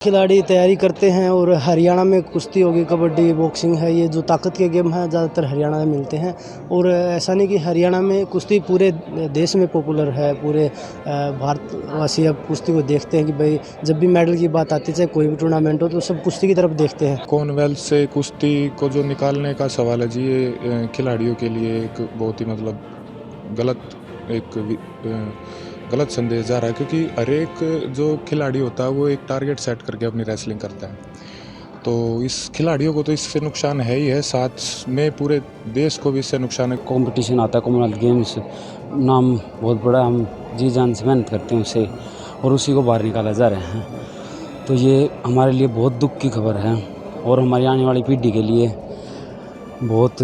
खिलाड़ी तैयारी करते हैं और हरियाणा में कुश्ती होगी, कबड्डी, बॉक्सिंग है, ये जो ताकत के गेम हैं ज़्यादातर हरियाणा में मिलते हैं। और ऐसा नहीं कि हरियाणा में कुश्ती पूरे देश में पॉपुलर है, पूरे भारतवासी अब कुश्ती को देखते हैं कि भाई जब भी मेडल की बात आती है, चाहे कोई भी टूर्नामेंट हो, तो सब कुश्ती की तरफ देखते हैं। कॉमनवेल्थ से कुश्ती को जो निकालने का सवाल है जी, ये खिलाड़ियों के लिए एक बहुत ही गलत संदेश जा रहा है, क्योंकि हर एक जो खिलाड़ी होता है वो एक टारगेट सेट करके अपनी रेसलिंग करता है। तो इस खिलाड़ियों को तो इससे नुकसान है ही है, साथ में पूरे देश को भी इससे नुकसान है। कंपटीशन आता है कॉमनवेल्थ गेम्स, नाम बहुत बड़ा, हम जी जान से मेहनत करते हैं उसे और उसी को बाहर निकाला जा रहे हैं। तो ये हमारे लिए बहुत दुख की खबर है और हमारी आने वाली पीढ़ी के लिए बहुत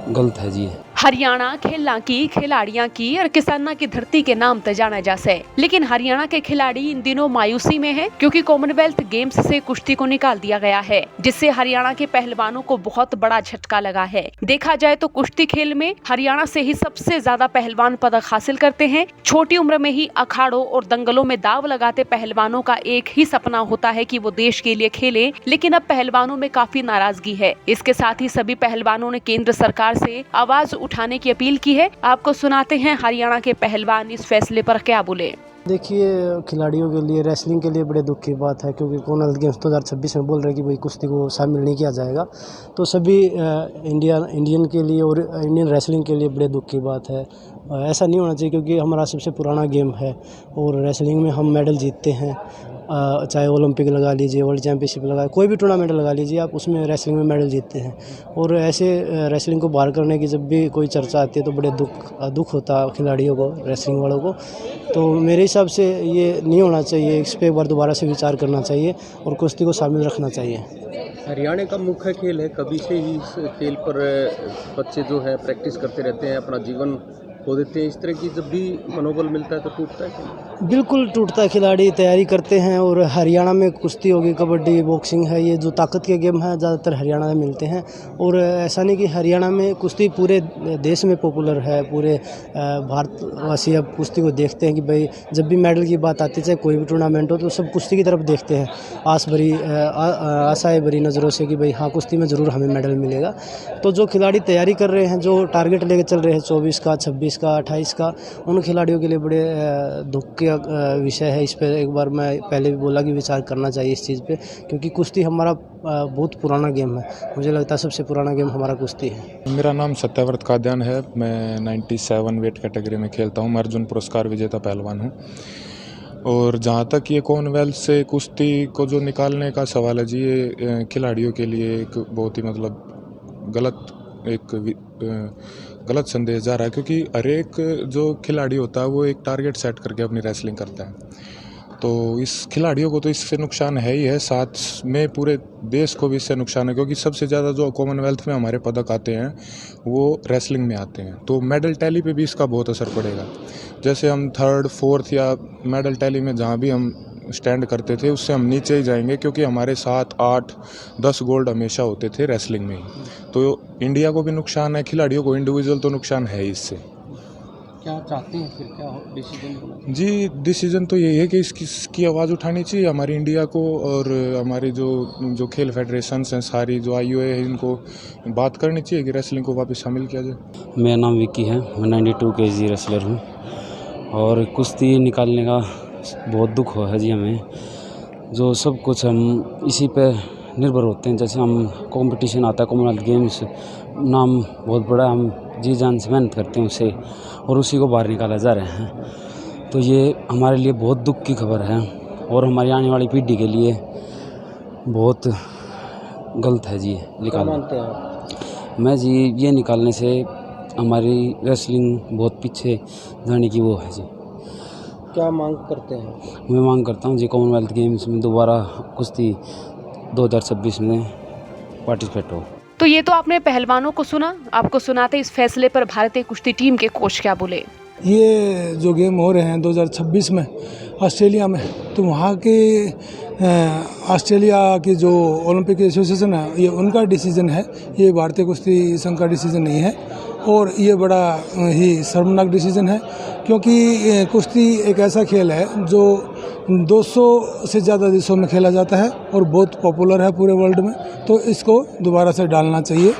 गलत है जी। हरियाणा खेलना की, खिलाड़ियां की और किसाना की धरती के नाम ते जाना जैसे, लेकिन हरियाणा के खिलाड़ी इन दिनों मायूसी में हैं, क्योंकि कॉमनवेल्थ गेम्स से कुश्ती को निकाल दिया गया है, जिससे हरियाणा के पहलवानों को बहुत बड़ा झटका लगा है। देखा जाए तो कुश्ती खेल में हरियाणा से ही सबसे ज्यादा पहलवान पदक हासिल करते हैं। छोटी उम्र में ही अखाड़ों और दंगलों में दाव लगाते पहलवानों का एक ही सपना होता है कि वो देश के लिए खेले, लेकिन अब पहलवानों में काफी नाराजगी है। इसके साथ ही सभी पहलवानों ने केंद्र सरकार से आवाज उठाने की अपील की है। आपको सुनाते हैं हरियाणा के पहलवान इस फैसले पर क्या बोले। देखिए, खिलाड़ियों के लिए, रेसलिंग के लिए बड़े दुख की बात है, क्योंकि कॉमनवेल्थ गेम्स 2026 में बोल रहे हैं कि भाई कुश्ती को शामिल नहीं किया जाएगा। तो सभी इंडियन के लिए और इंडियन रेसलिंग के लिए बड़े दुख की बात है। ऐसा नहीं होना चाहिए, क्योंकि हमारा सबसे पुराना गेम है और रेसलिंग में हम मेडल जीतते हैं। चाहे ओलंपिक लगा लीजिए, वर्ल्ड चैंपियनशिप लगा, कोई भी टूर्नामेंट लगा लीजिए आप, उसमें रेसलिंग में मेडल जीतते हैं। और ऐसे रेसलिंग को बाहर करने की जब भी कोई चर्चा आती है तो बड़े दुख होता है खिलाड़ियों को, रेसलिंग वालों को। तो मेरे हिसाब से ये नहीं होना चाहिए, इस पर एक बार दोबारा से विचार करना चाहिए और कुश्ती को शामिल रखना चाहिए। हरियाणा का मुख्य खेल है, कभी से ही इस खेल पर बच्चे जो है प्रैक्टिस करते रहते हैं, अपना जीवन खो देते हैं। इस तरह की जब भी मनोबल मिलता है तो टूटता है। बिल्कुल टूटता है। खिलाड़ी तैयारी करते हैं और हरियाणा में कुश्ती होगी, कबड्डी, बॉक्सिंग है, ये जो ताकत के गेम हैं ज़्यादातर हरियाणा में मिलते हैं। और ऐसा नहीं कि हरियाणा में कुश्ती पूरे देश में पॉपुलर है, पूरे भारतवासी अब कुश्ती को देखते हैं कि भाई जब भी मेडल की बात आती है, चाहे कोई भी टूर्नामेंट हो, तो सब कुश्ती की तरफ देखते हैं आशाएं भरी नज़रों से कि भाई हाँ, कुश्ती में ज़रूर हमें मेडल मिलेगा। तो जो खिलाड़ी तैयारी कर रहे हैं, जो टारगेट लेके चल रहे हैं 24 का, 26 का, 28 का, उन खिलाड़ियों के लिए बड़े दुख का विषय है। इस पर एक बार मैं पहले भी बोला कि विचार करना चाहिए इस चीज़ पे, क्योंकि कुश्ती हमारा बहुत पुराना गेम है। मुझे लगता है सबसे पुराना गेम हमारा कुश्ती है। मेरा नाम सत्यव्रत काद्यान है, मैं 97 वेट कैटेगरी में खेलता हूँ, मैं अर्जुन पुरस्कार विजेता पहलवान हूँ। और जहाँ तक ये कॉमनवेल्थ से कुश्ती को जो निकालने का सवाल है जी, ये खिलाड़ियों के लिए एक बहुत ही गलत संदेश जा रहा है, क्योंकि हर एक जो खिलाड़ी होता है वो एक टारगेट सेट करके अपनी रेसलिंग करता है। तो इस खिलाड़ियों को तो इससे नुकसान है ही है, साथ में पूरे देश को भी इससे नुकसान है, क्योंकि सबसे ज़्यादा जो कॉमनवेल्थ में हमारे पदक आते हैं वो रेसलिंग में आते हैं। तो मेडल टैली पे भी इसका बहुत असर पड़ेगा। जैसे हम 3rd, 4th या मेडल टैली में जहाँ भी हम स्टैंड करते थे, उससे हम नीचे ही जाएंगे, क्योंकि हमारे 7, 8, 10 गोल्ड हमेशा होते थे रेसलिंग में ही। तो इंडिया को भी नुकसान है, खिलाड़ियों को इंडिविजुअल तो नुकसान है ही इससे। क्या चाहते हैं फिर, क्या डिसीजन? जी, डिसीजन तो यही है कि इसकी आवाज़ उठानी चाहिए हमारी इंडिया को, और हमारी जो खेल फेडरेशंस हैं सारी, जो IOA है, इनको बात करनी चाहिए कि रेसलिंग को वापस शामिल किया जाए। मेरा नाम विक्की है, मैं 92 kg रेसलर हूँ और कुश्ती निकालने का बहुत दुख हुआ है जी हमें। जो सब कुछ हम इसी पे निर्भर होते हैं। जैसे हम कंपटीशन आता है कॉमनवेल्थ गेम्स, नाम बहुत बड़ा, हम जी जान से मेहनत करते हैं उसे और उसी को बाहर निकाला जा रहे हैं। तो ये हमारे लिए बहुत दुख की खबर है और हमारी आने वाली पीढ़ी के लिए बहुत गलत है जी। मैं जी, ये निकालने से हमारी रेसलिंग बहुत पीछे जाने की वो है जी। क्या मांग करते हैं? मैं मांग करता हूँ जी, कॉमनवेल्थ गेम्स में दोबारा कुश्ती 2026 में पार्टिसिपेट हो। तो ये तो आपने पहलवानों को सुना, आपको सुनाते इस फैसले पर भारतीय कुश्ती टीम के कोच क्या बोले। ये जो गेम हो रहे हैं 2026 में ऑस्ट्रेलिया में, तो वहाँ के ऑस्ट्रेलिया की जो ओलंपिक एसोसिएशन है, ये उनका डिसीजन है, ये भारतीय कुश्ती संघ का डिसीजन नहीं है। और ये बड़ा ही शर्मनाक डिसीजन है, क्योंकि कुश्ती एक ऐसा खेल है जो 200 से ज़्यादा देशों में खेला जाता है और बहुत पॉपुलर है पूरे वर्ल्ड में। तो इसको दोबारा से डालना चाहिए,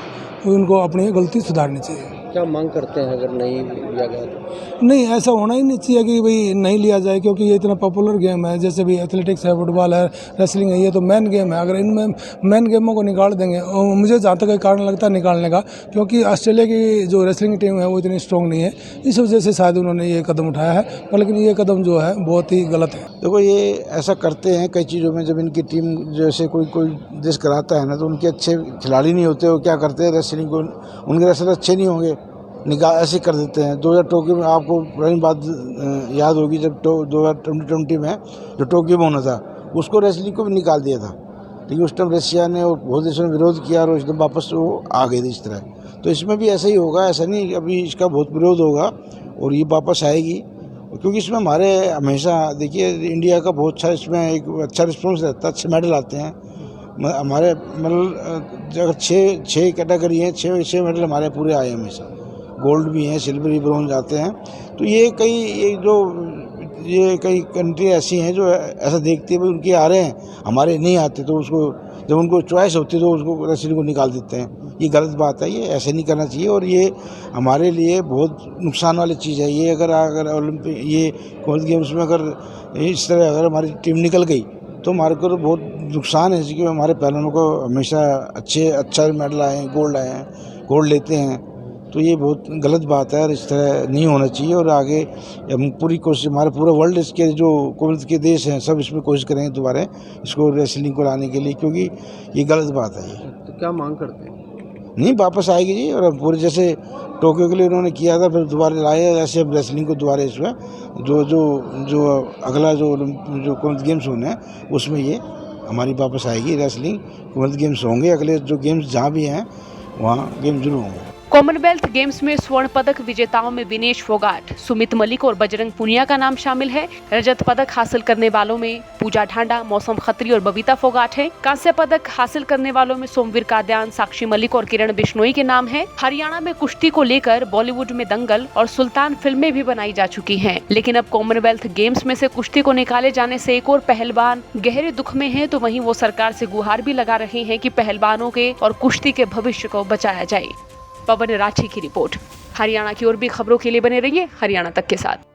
उनको अपनी गलती सुधारनी चाहिए। क्या मांग करते हैं अगर नहीं लिया गया तो? नहीं, ऐसा होना ही नहीं चाहिए कि भाई नहीं लिया जाए, क्योंकि ये इतना पॉपुलर गेम है। जैसे भी एथलेटिक्स है, फुटबॉल है, रेसलिंग है, ये तो मेन गेम है। अगर इनमें मेन गेमों को निकाल देंगे, और मुझे जहाँ तक कारण लगता है निकालने का, क्योंकि ऑस्ट्रेलिया की जो रेसलिंग टीम है वो इतनी स्ट्रॉन्ग नहीं है, इस वजह से शायद उन्होंने ये कदम उठाया है। पर लेकिन ये कदम जो है बहुत ही गलत है। देखो, ये ऐसा करते हैं कई चीज़ों में। जब इनकी टीम जैसे कोई देश कराता है ना, तो उनके अच्छे खिलाड़ी नहीं होते, वो क्या करते हैं, रेसलिंग को उनके रेसलर अच्छे नहीं होंगे, निकाल ऐसे कर देते हैं। 2000 टोक्यो में आपको पुरानी बात याद होगी, जब 2020 में जो टोक्यो में होना था, उसको रेसलिंग को भी निकाल दिया था। लेकिन उस टाइम रशिया ने और बहुत देशों ने विरोध किया और एकदम वापस वो आ गए थे इस तरह। तो इसमें भी ऐसा ही होगा, ऐसा नहीं, अभी इसका बहुत विरोध होगा और ये वापस आएगी, क्योंकि इसमें हमारे हमेशा देखिए इंडिया का बहुत अच्छा इसमें एक अच्छा रिस्पॉन्स रहता है, अच्छे मेडल आते हैं हमारे। मतलब अगर छः कैटेगरी हैं, छः मेडल हमारे पूरे आए हमेशा, गोल्ड भी हैं, सिल्वर भी, ब्रॉन्ज आते हैं। तो ये कई कंट्री ऐसी हैं जो ऐसा देखती है भाई उनके आ रहे हैं, हमारे नहीं आते, तो उसको जब उनको चॉइस होती है तो उसको रेसलिंग को निकाल देते हैं। ये गलत बात है, ये ऐसे नहीं करना चाहिए और ये हमारे लिए बहुत नुकसान वाली चीज़ है। ये अगर ओलंपिक ये कॉमनवेल्थ गेम्स में अगर इस तरह अगर हमारी टीम निकल गई तो हमारे को तो बहुत नुकसान है, क्योंकि हमारे पहलवानों को हमेशा अच्छा मेडल आए हैं, गोल्ड लेते हैं। तो ये बहुत गलत बात है और इस तरह नहीं होना चाहिए। और आगे हम पूरी कोशिश, हमारा पूरा वर्ल्ड इसके जो कॉमनवेल्थ के देश हैं सब इसमें कोशिश करेंगे दोबारा इसको रेसलिंग को लाने के लिए, क्योंकि ये गलत बात है। ये तो क्या मांग करते हैं? नहीं, वापस आएगी जी। और पूरे जैसे टोक्यो के लिए उन्होंने किया था, फिर दोबारा लाए, ऐसे अब रेसलिंग को दोबारा इसमें जो अगला जो कॉमनवेल्थ गेम्स होने हैं उसमें ये हमारी वापस आएगी रेसलिंग। कॉमनवेल्थ गेम्स होंगे, अगले जो गेम्स जहाँ भी हैं वहाँ गेम जरूर होंगे। कॉमनवेल्थ गेम्स में स्वर्ण पदक विजेताओं में विनेश फोगाट, सुमित मलिक और बजरंग पुनिया का नाम शामिल है। रजत पदक हासिल करने वालों में पूजा ढांडा, मौसम खत्री और बबीता फोगाट हैं। कांस्य पदक हासिल करने वालों में सोमवीर कादयान, साक्षी मलिक और किरण बिश्नोई के नाम हैं। हरियाणा में कुश्ती को लेकर बॉलीवुड में दंगल और सुल्तान फिल्में भी बनाई जा चुकी हैं। लेकिन अब कॉमनवेल्थ गेम्स में से कुश्ती को निकाले जाने से एक और पहलवान गहरे दुख में है, तो वहीं वो सरकार से गुहार भी लगा रहे हैं कि पहलवानों के और कुश्ती के भविष्य को बचाया जाए। पवन राठी की रिपोर्ट। हरियाणा की और भी खबरों के लिए बने रहिए हरियाणा तक के साथ।